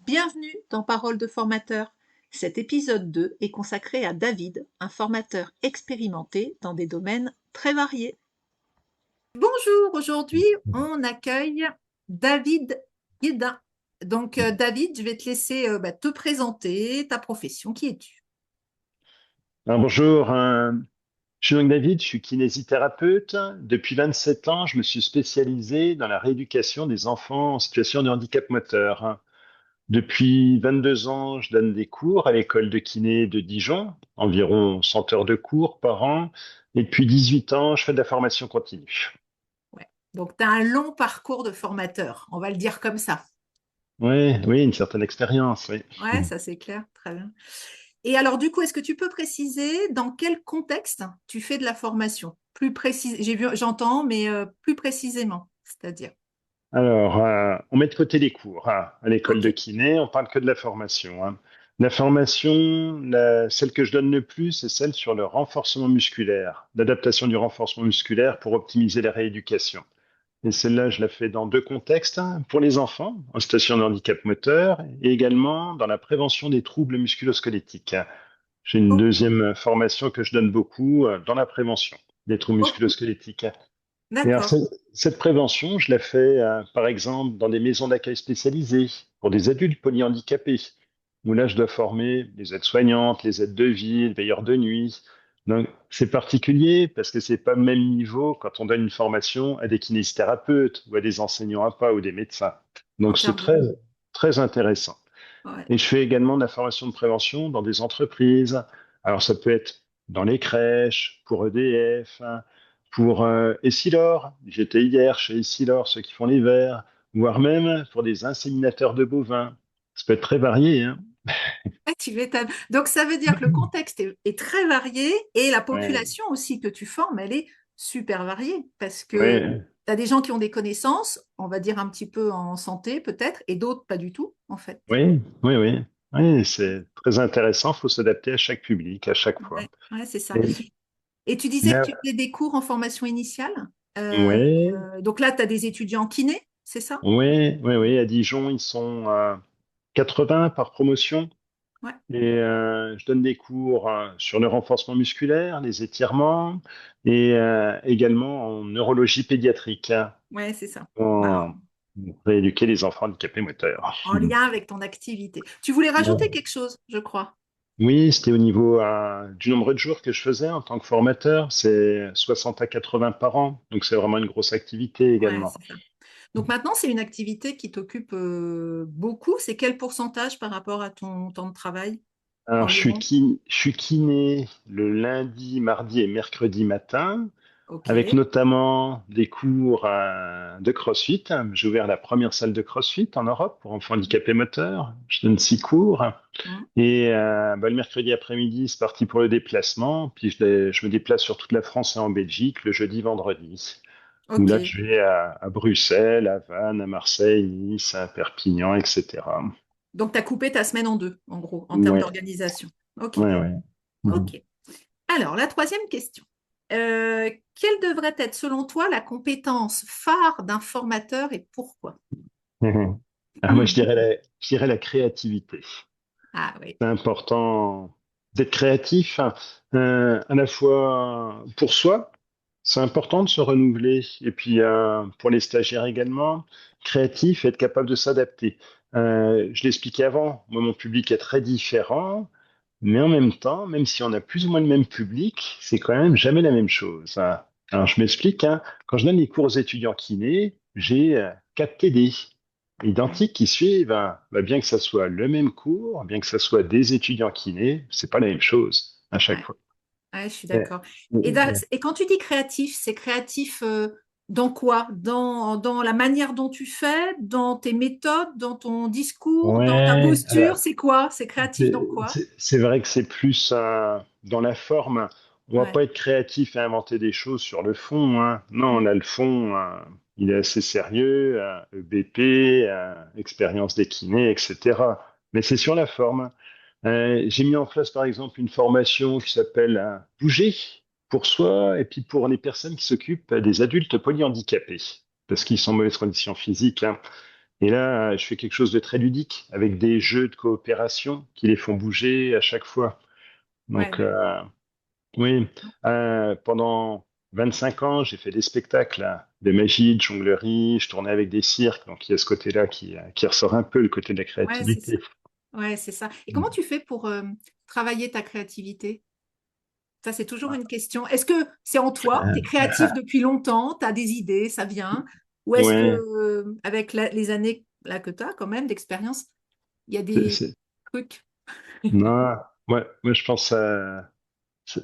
Bienvenue dans Parole de formateur. Cet épisode 2 est consacré à David, un formateur expérimenté dans des domaines très variés. Bonjour, aujourd'hui on accueille David Guédin. Donc David, je vais te laisser te présenter ta profession. Qui es-tu? Alors, bonjour, je suis donc David, je suis kinésithérapeute. Depuis 27 ans, je me suis spécialisé dans la rééducation des enfants en situation de handicap moteur. Depuis 22 ans, je donne des cours à l'école de kiné de Dijon, environ 100 heures de cours par an. Et depuis 18 ans, je fais de la formation continue. Ouais. Donc tu as un long parcours de formateur, on va le dire comme ça. Oui, oui, une certaine expérience, oui. Ouais, ça c'est clair, très bien. Et alors, du coup, est-ce que tu peux préciser dans quel contexte tu fais de la formation? Plus précis, j'entends, mais plus précisément, c'est-à-dire. Alors, on met de côté les cours. À l'école Ok. de kiné, on parle que de la formation. La formation, celle que je donne le plus, c'est celle sur le renforcement musculaire, l'adaptation du renforcement musculaire pour optimiser la rééducation. Et celle-là, je la fais dans deux contextes, pour les enfants en situation de handicap moteur et également dans la prévention des troubles musculosquelettiques. J'ai une Oh, deuxième formation que je donne beaucoup dans la prévention des troubles oh, musculosquelettiques. Et alors, d'accord. cette prévention, je la fais, par exemple, dans des maisons d'accueil spécialisées pour des adultes polyhandicapés, où là, je dois former les aides-soignantes, les aides de vie, les veilleurs de nuit. Donc, c'est particulier parce que c'est pas le même niveau quand on donne une formation à des kinésithérapeutes ou à des enseignants à pas ou des médecins. Donc, c'est Entièrement. très intéressant. Ouais. Et je fais également de la formation de prévention dans des entreprises. Alors, ça peut être dans les crèches, pour EDF, pour Essilor. J'étais hier chez Essilor, ceux qui font les verres, voire même pour des inséminateurs de bovins. Ça peut être très varié, hein. Ah, tu m'étonnes. Donc, ça veut dire que le contexte est très varié et la Ouais, population aussi que tu formes, elle est super variée parce que ouais, tu as des gens qui ont des connaissances, on va dire un petit peu en santé peut-être, et d'autres pas du tout, en fait. oui, oui, oui. Oui, c'est très intéressant. Il faut s'adapter à chaque public, à chaque fois. Ouais, ouais, c'est ça. Et, Et tu disais que mais, tu fais des cours en formation initiale. Euh, ouais, donc là, tu as des étudiants kinés, c'est ça? ouais, ouais, ouais. À Dijon, ils sont 80 par promotion. Ouais, Et je donne des cours sur le renforcement musculaire, les étirements, et également en neurologie pédiatrique, ouais, c'est ça. Bah, pour rééduquer les enfants handicapés moteurs. en lien avec ton activité. Tu voulais rajouter Ouais. quelque chose, je crois. Oui, c'était au niveau du nombre de jours que je faisais en tant que formateur. C'est 60 à 80 par an, donc c'est vraiment une grosse activité Ouais, également. c'est ça. Donc maintenant, c'est une activité qui t'occupe beaucoup. C'est quel pourcentage par rapport à ton temps de travail Alors, environ? je suis kiné le lundi, mardi et mercredi matin, Ok. avec notamment des cours de CrossFit. J'ai ouvert la première salle de CrossFit en Europe pour enfants handicapés moteurs. Je donne 6 cours. Hmm. Et le mercredi après-midi, c'est parti pour le déplacement. Puis je me déplace sur toute la France et en Belgique le jeudi, vendredi. Où Ok. là, je vais à Bruxelles, à Vannes, à Marseille, Nice, à Perpignan, etc. Donc, tu as coupé ta semaine en deux, en gros, en termes Ouais, d'organisation. Ok. ouais, ouais. Mhm. Ok. Alors, la troisième question. Quelle devrait être, selon toi, la compétence phare d'un formateur et pourquoi? Alors moi, je dirais la créativité. Ah oui. C'est important d'être créatif, hein, à la fois pour soi, c'est important de se renouveler, et puis pour les stagiaires également, créatif et être capable de s'adapter. Je l'expliquais avant, moi mon public est très différent, mais en même temps, même si on a plus ou moins le même public, c'est quand même jamais la même chose, hein. Alors je m'explique, hein, quand je donne les cours aux étudiants kinés, j'ai 4 TD identiques qui suivent, hein. Bah, bien que ça soit le même cours, bien que ça soit des étudiants kinés, c'est pas la même chose à chaque Ouais. fois. Ouais, je suis Ouais. d'accord. Et quand tu dis créatif, c'est créatif dans quoi? Dans la manière dont tu fais, dans tes méthodes, dans ton discours, dans ta Ouais, posture, c'est quoi? C'est créatif dans quoi? c'est vrai que c'est plus dans la forme. On va Ouais. pas être créatif et inventer des choses sur le fond, hein. Non, Mm. là, le fond, il est assez sérieux, EBP, expérience des kinés, etc. Mais c'est sur la forme. J'ai mis en place, par exemple, une formation qui s'appelle Bouger pour soi et puis pour les personnes qui s'occupent des adultes polyhandicapés, parce qu'ils sont en mauvaise condition physique, hein. Et là, je fais quelque chose de très ludique avec des jeux de coopération qui les font bouger à chaque fois. Ouais, Donc, oui, pendant 25 ans, j'ai fait des spectacles hein, de magie, de jonglerie, je tournais avec des cirques, donc il y a ce côté-là qui ressort un peu, le côté de la ouais, c'est créativité. ça. Ouais, c'est ça. Et comment tu fais pour travailler ta créativité? Ça, c'est toujours une question. Est-ce que c'est en toi? Tu es créatif depuis longtemps, tu as des idées, ça vient? Ou est-ce que, Ouais, avec les années là, que tu as quand même d'expérience, il y a c'est, des c'est- trucs? non, moi, je pense que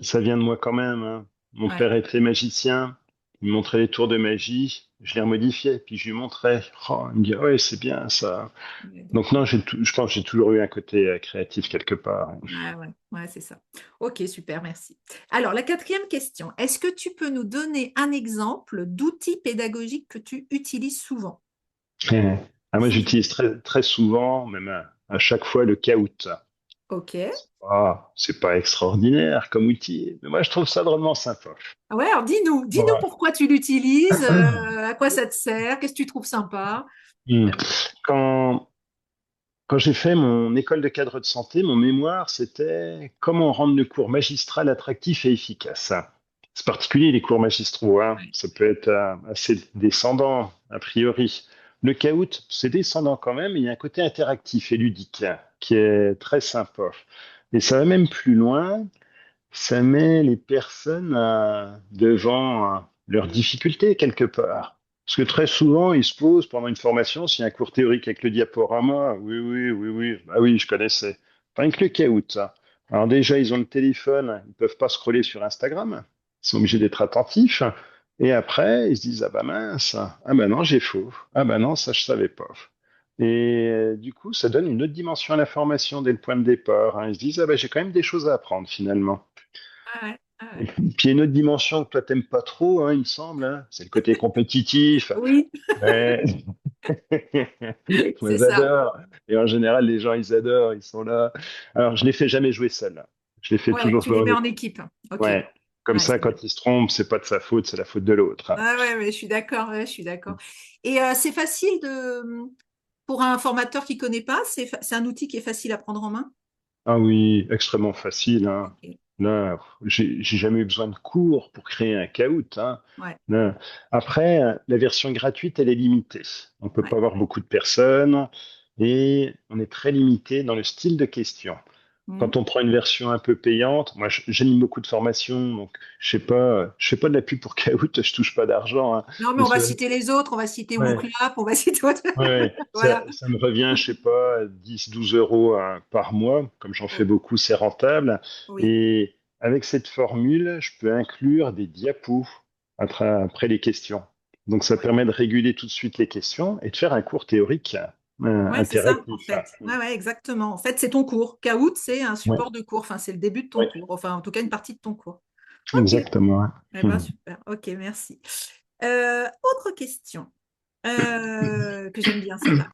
ça vient de moi quand même, hein. Mon Ouais. père était magicien, il me montrait les tours de magie, je les remodifiais, puis je lui montrais. Oh, il me dit, ouais, c'est bien ça. Ouais, Donc non, je pense que j'ai toujours eu un côté créatif quelque part. ouais, ouais, ouais, c'est ça. Ok, super, merci. Alors, la quatrième question. Est-ce que tu peux nous donner un exemple d'outil pédagogique que tu utilises souvent? Ah, moi, Souvent. j'utilise très souvent, même à chaque fois, le Kahoot. Ok. Ah, c'est pas extraordinaire comme outil, mais moi, je trouve ça drôlement sympa. Ah ouais, alors dis-nous Voilà. pourquoi tu l'utilises, à quoi ça te sert, qu'est-ce que tu trouves sympa? Hmm. Euh, Quand, quand j'ai fait mon école de cadre de santé, mon mémoire, c'était comment rendre le cours magistral attractif et efficace. C'est particulier, les cours magistraux, hein. ouais, Ça peut être assez descendant, a priori. Le Kahoot, c'est descendant quand même, mais il y a un côté interactif et ludique qui est très sympa. Et ça va même plus loin, ça met les personnes devant leurs difficultés quelque part. Parce que très souvent, ils se posent pendant une formation, s'il y a un cours théorique avec le diaporama, oui, bah oui, je connaissais. Pas avec le Kahoot, ça. Alors déjà, ils ont le téléphone, ils peuvent pas scroller sur Instagram, ils sont obligés d'être attentifs. Et après, ils se disent, ah bah mince, ah bah non, j'ai faux, ah bah non, ça je savais pas. Et du coup, ça donne une autre dimension à la formation dès le point de départ, hein. Ils se disent, ah bah j'ai quand même des choses à apprendre finalement. ah ouais, ah Et ouais. puis il y a une autre dimension que toi t'aimes pas trop, hein, il me semble, hein, c'est le côté compétitif. Oui, Ouais. Moi c'est ça. j'adore. Et en général, les gens ils adorent, ils sont là. Alors je les fais jamais jouer seuls, hein. Je les fais Ouais, toujours tu jouer les en mets en équipe. équipe. Ok. Ouais. Comme Ouais, ça, c'est bien. quand ils se trompent, c'est pas de sa faute, c'est la faute de l'autre, hein. Ah ouais, ouais, je suis d'accord, ouais, je suis d'accord. Et c'est facile pour un formateur qui connaît pas, c'est un outil qui est facile à prendre en main. Ah oui, extrêmement facile, hein. Ok. Là, j'ai jamais eu besoin de cours pour créer un Kahoot, hein. Ouais, Là. Après, la version gratuite, elle est limitée. On peut ouais. pas avoir beaucoup de personnes et on est très limité dans le style de questions. Quand Mhm. on prend une version un peu payante, moi j'anime beaucoup de formations, donc je fais pas de la pub pour Kahoot, je touche pas d'argent, hein. Non, mais Mais on va c'est citer les autres, on va citer ouais, WooClap, on va citer autre. ouais, Voilà. ça me revient, je sais pas, 10, 12 euros par mois. Comme j'en fais Oh, beaucoup, c'est rentable. oui, Et avec cette formule, je peux inclure des diapos après les questions. Donc ça ouais. permet de réguler tout de suite les questions et de faire un cours théorique Ouais, c'est ça, en interactif. fait. Ouais, ouais, exactement. En fait, c'est ton cours. Kahoot, c'est un Oui, support de cours. Enfin, c'est le début de ton oui, cours. Enfin, en tout cas, une partie de ton cours. Ok. exactement. Eh ben, super. Ok, merci. Autre question que j'aime bien celle-là.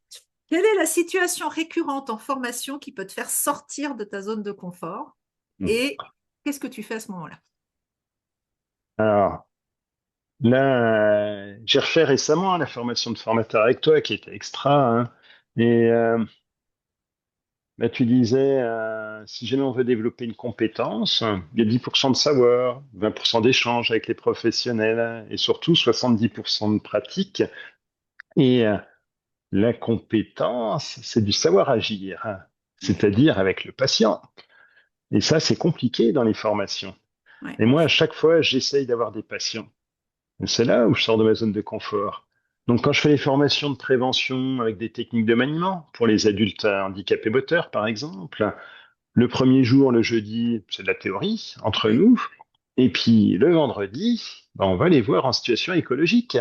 Quelle est la situation récurrente en formation qui peut te faire sortir de ta zone de confort et qu'est-ce que tu fais à ce moment-là? Alors là, j'ai refait récemment la formation de formateur avec toi qui était extra, hein. Et là, tu disais, si jamais on veut développer une compétence, il y a 10% de savoir, 20% d'échange avec les professionnels et surtout 70% de pratique. Et la compétence, c'est du savoir agir, hein, Ouais, c'est-à-dire avec le patient. Et ça, c'est compliqué dans les formations. ouais, Et moi, à chaque fois, j'essaye d'avoir des patients. Et c'est là où je sors de ma zone de confort. Donc, quand je fais les formations de prévention avec des techniques de maniement pour les adultes handicapés moteurs, par exemple, le premier jour, le jeudi, c'est de la théorie entre ouais, nous. Et puis le vendredi, ben, on va les voir en situation écologique.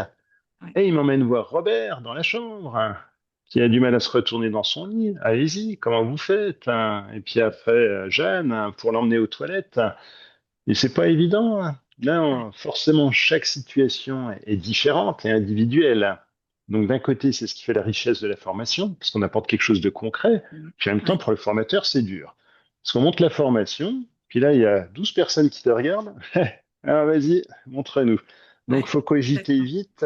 ouais, Et il m'emmène voir Robert dans la chambre, hein, qui a du mal à se retourner dans son lit. Allez-y, comment vous faites, hein? Et puis après, Jeanne, hein, pour l'emmener aux toilettes. Et c'est pas évident, hein. Là, ouais. forcément, chaque situation est différente et individuelle. Donc d'un côté, c'est ce qui fait la richesse de la formation, parce qu'on apporte quelque chose de concret. Puis en même temps, Ouais, pour le formateur, c'est dur. Parce qu'on monte la formation, puis là, il y a 12 personnes qui te regardent. Alors vas-y, montre-nous. Donc ouais, faut cogiter complètement. vite,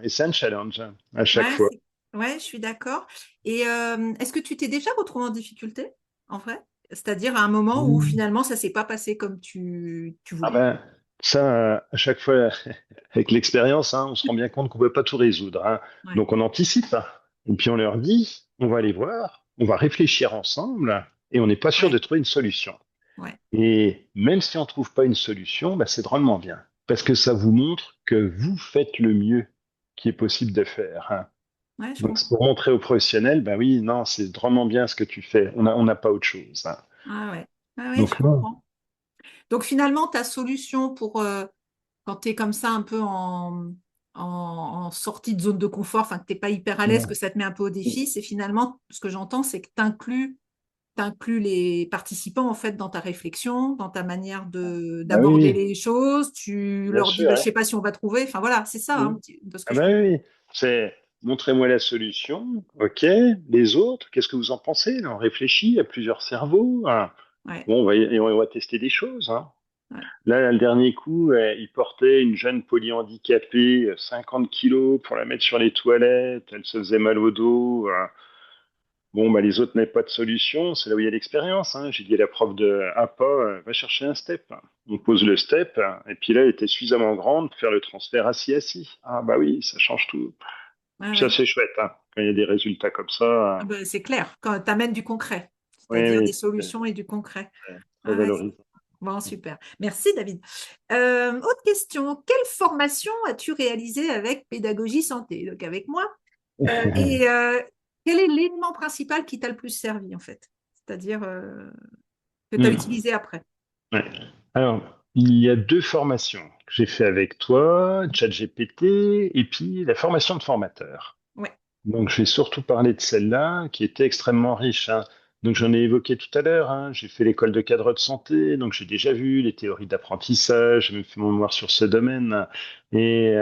et c'est un challenge hein, à chaque Ouais, fois. Ouais, je suis d'accord. Et est-ce que tu t'es déjà retrouvé en difficulté, en vrai? C'est-à-dire à un moment où Mm. finalement ça s'est pas passé comme tu Ah voulais. ben, ça, à chaque fois, avec l'expérience, hein, on se rend bien compte qu'on ne peut pas tout résoudre, hein. Ouais, Donc on anticipe, hein. Et puis on leur dit, on va aller voir, on va réfléchir ensemble, et on n'est pas sûr de ouais, trouver une solution. ouais, Et même si on ne trouve pas une solution, bah, c'est drôlement bien. Parce que ça vous montre que vous faites le mieux qui est possible de faire, hein. ouais, je Donc, c'est comprends. pour montrer aux professionnels, bah oui, non, c'est drôlement bien ce que tu fais. On n'a pas autre chose, hein. Ah ouais, ah ouais, je Donc, non. comprends. Donc finalement, ta solution pour quand tu es comme ça un peu en sortie de zone de confort, enfin que tu n'es pas hyper à l'aise, que ça te met un peu au défi, c'est finalement, ce que j'entends, c'est que tu inclus les participants en fait dans ta réflexion, dans ta manière Bah oui, d'aborder oui, les choses. Tu bien leur dis, sûr, bah, je hein. sais pas si on va trouver. Enfin voilà, c'est ça Mm. hein, de ce que Ah je bah oui, comprends. oui. C'est montrez-moi la solution, ok. Les autres, qu'est-ce que vous en pensez? Là, on réfléchit à plusieurs cerveaux, hein. Ouais, Bon, et on va tester des choses, hein. ouais. Là, le dernier coup, il portait une jeune polyhandicapée, 50 kilos, pour la mettre sur les toilettes. Elle se faisait mal au dos. Bon, bah, les autres n'avaient pas de solution. C'est là où il y a l'expérience, hein. J'ai dit à la prof de APA, va chercher un step. On pose le step, et puis là, elle était suffisamment grande pour faire le transfert assis-assis. Ah, bah oui, ça change tout. Ouais, Ça, ouais. c'est chouette, hein. Quand il y a des résultats comme ça, Ah ben, c'est clair, quand tu amènes du concret, oui, c'est-à-dire des oui, solutions et du concret. c'est très Ah ouais, valorisant. bon, super. Merci, David. Autre question. Quelle formation as-tu réalisée avec Pédagogie Santé, donc avec moi? Et quel est l'élément principal qui t'a le plus servi, en fait? C'est-à-dire que tu as Hmm. utilisé après. Ouais. Alors, il y a deux formations que j'ai fait avec toi, ChatGPT, et puis la formation de formateur. Ouais. Donc, je vais surtout parler de celle-là, qui était extrêmement riche, hein. Donc, j'en ai évoqué tout à l'heure, hein. J'ai fait l'école de cadre de santé, donc j'ai déjà vu les théories d'apprentissage, j'ai même fait mon mémoire sur ce domaine. Et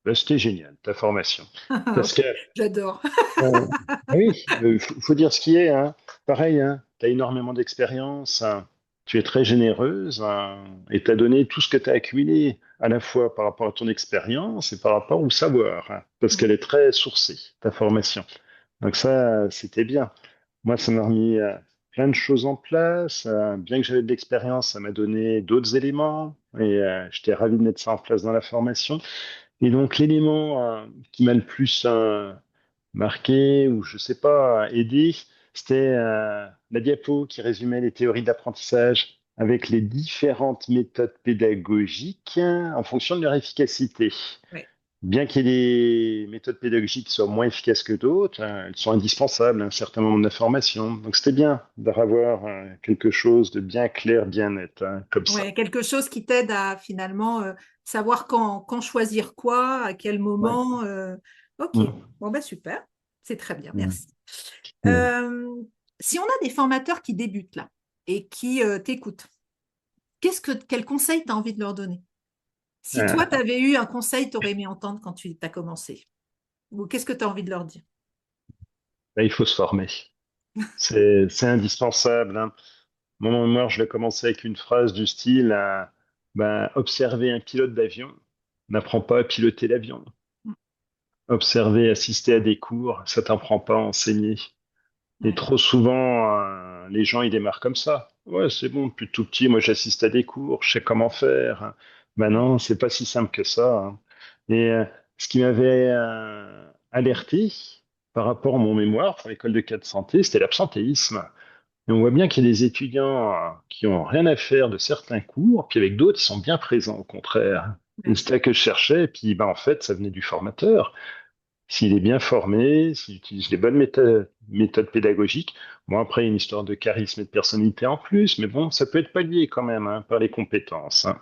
bah, c'était génial, ta formation. Parce que J'adore. ah oui, il faut dire ce qui est, hein. Pareil, hein, tu as énormément d'expérience, hein. Tu es très généreuse, hein, et tu as donné tout ce que tu as accumulé, à la fois par rapport à ton expérience et par rapport au savoir, hein, parce qu'elle est très sourcée, ta formation. Donc ça, c'était bien. Moi, ça m'a remis plein de choses en place. Bien que j'avais de l'expérience, ça m'a donné d'autres éléments, et j'étais ravi de mettre ça en place dans la formation. Et donc l'élément qui m'a le plus marqué ou je sais pas, aidé, c'était la diapo qui résumait les théories d'apprentissage avec les différentes méthodes pédagogiques en fonction de leur efficacité. Ouais. Bien qu'il y ait des méthodes pédagogiques qui soient moins efficaces que d'autres, elles sont indispensables à un certain moment de la formation. Donc c'était bien d'avoir quelque chose de bien clair, bien net, hein, comme ça. Ouais, quelque chose qui t'aide à finalement savoir quand choisir quoi, à quel Ouais. moment. Ok, Mm. bon, bah super, c'est très bien, Mm. merci. Mm. Euh, Si on a des formateurs qui débutent là et qui t'écoutent, quel conseil tu as envie de leur donner? Si toi, tu Euh, avais eu un conseil, tu aurais aimé entendre quand tu as commencé, ou qu'est-ce que tu as envie de leur dire? Là, il faut se former. C'est indispensable, hein. Mon mémoire, je l'ai commencé avec une phrase du style ben, observer un pilote d'avion n'apprend pas à piloter l'avion. Observer, assister à des cours, ça t'apprend pas à enseigner. Et Ouais, trop souvent, les gens, ils démarrent comme ça. Ouais, c'est bon, depuis tout petit, moi j'assiste à des cours, je sais comment faire, hein. Ben ouais, non, c'est pas si simple que ça, hein. Et ce qui m'avait alerté par rapport à mon mémoire pour l'école de cas de santé, c'était l'absentéisme. Et on voit bien qu'il y a des étudiants qui ont rien à faire de certains cours, puis avec d'autres, ils sont bien présents, au contraire. Et ouais. c'était là que je cherchais, et puis ben, en fait, ça venait du formateur. S'il est bien formé, s'il utilise les bonnes méthodes pédagogiques, bon, après, il y a une histoire de charisme et de personnalité en plus, mais bon, ça peut être pallié quand même, hein, par les compétences, hein.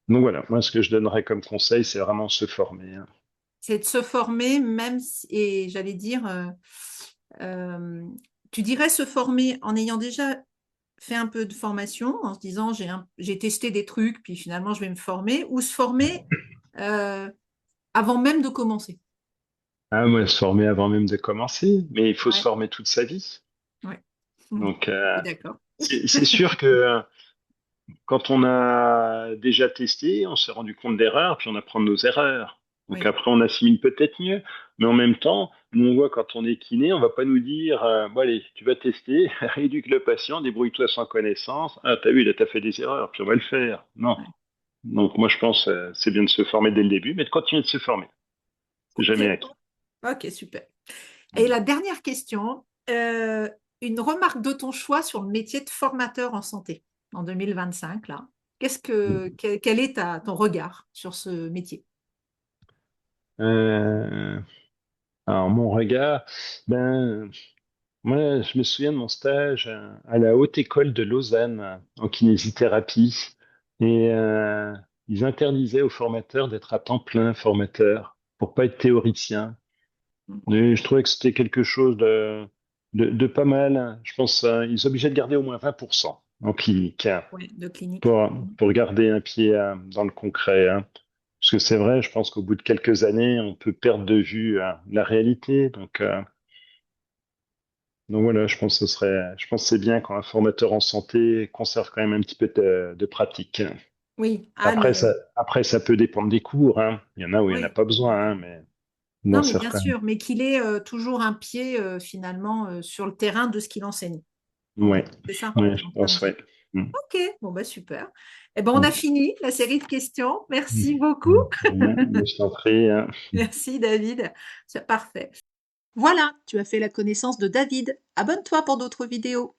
Donc voilà, moi, ce que je donnerais comme conseil, c'est vraiment se former, hein. C'est de se former, même si, et j'allais dire, euh, tu dirais se former en ayant déjà fait un peu de formation, en se disant j'ai testé des trucs, puis finalement je vais me former, ou se former euh, avant même de commencer. Ah, moi, se former avant même de commencer, mais il faut se Ouais, former toute sa vie. ouais. Donc, Je suis d'accord. c'est sûr que quand on a déjà testé, on s'est rendu compte d'erreurs, puis on apprend de nos erreurs. Donc Oui, après, on assimile peut-être mieux. Mais en même temps, nous, on voit quand on est kiné, on va pas nous dire, bon allez, tu vas tester, éduque le patient, débrouille-toi sans connaissance. Ah, t'as vu, là, t'as fait des erreurs, puis on va le faire. Non. Ouais. Donc moi, je pense, c'est bien de se former dès le début, mais de continuer de se former. C'est Ok, jamais acquis. ok, super. Et la dernière question, une remarque de ton choix sur le métier de formateur en santé en 2025, là. Quel est ton regard sur ce métier? Euh, alors, mon regard, ben, moi, je me souviens de mon stage à la Haute École de Lausanne en kinésithérapie. Et ils interdisaient aux formateurs d'être à temps plein formateur pour pas être théoricien. Et je trouvais que c'était quelque chose de pas mal. Je pense ils obligeaient de garder au moins 20% en clinique hein, Ouais, de clinique. pour, pour garder un pied dans le concret. Hein. Parce que c'est vrai, je pense qu'au bout de quelques années, on peut perdre de vue la réalité. Donc voilà, je pense que c'est bien quand un formateur en santé conserve quand même un petit peu de pratique. Oui, ah, mais Après, ça peut dépendre des cours, hein. Il y en a où il n'y en a oui. pas besoin, hein, mais dans Non, mais bien certains. sûr, mais qu'il ait toujours un pied finalement sur le terrain de ce qu'il enseigne. Ouais, C'est ça, ouais, tu es je en train de pense, dire. ouais. Mm. Ok, bon bah super. Eh ben on a Mm. fini la série de questions. Merci beaucoup. Mm. Bien, je t'en prie, hein. Merci David. C'est parfait. Voilà, tu as fait la connaissance de David. Abonne-toi pour d'autres vidéos.